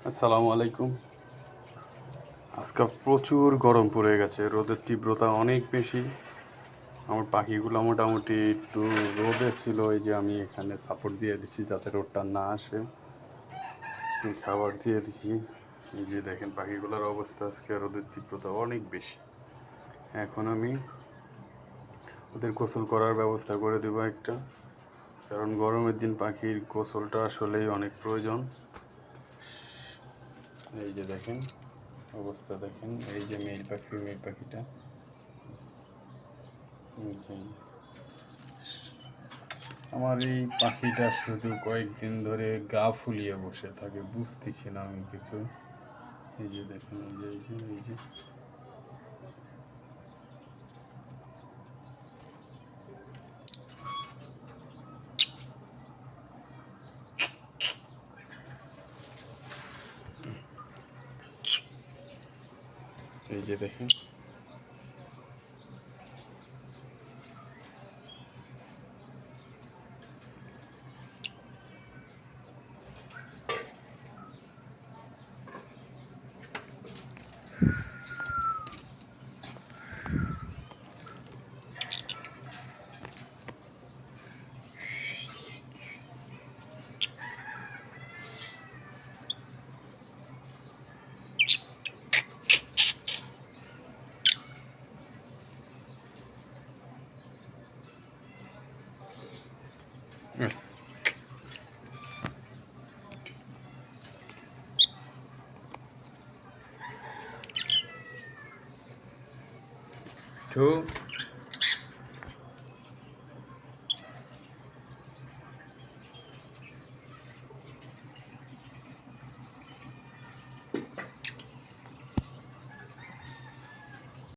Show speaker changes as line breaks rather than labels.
আসসালামু আলাইকুম। আজকে প্রচুর গরম পড়ে গেছে, রোদের তীব্রতা অনেক বেশি। আমার পাখিগুলো মোটামুটি একটু রোদে ছিল, এই যে আমি এখানে সাপোর্ট দিয়ে দিচ্ছি যাতে রোদটা না আসে। খাবার দিয়ে দিচ্ছি। এই যে দেখেন পাখিগুলোর অবস্থা, আজকে রোদের তীব্রতা অনেক বেশি। এখন আমি ওদের গোসল করার ব্যবস্থা করে দেবো একটা, কারণ গরমের দিন পাখির গোসলটা আসলেই অনেক প্রয়োজন। এই যে দেখেন অবস্থা, দেখেন এই যে মেল পাখিটা, আমার এই পাখিটা শুধু কয়েকদিন ধরে গা ফুলিয়ে বসে থাকে, বুঝতেছি না আমি কিছু। এই যে দেখেন, এই যে এই যে দেখেন। Two.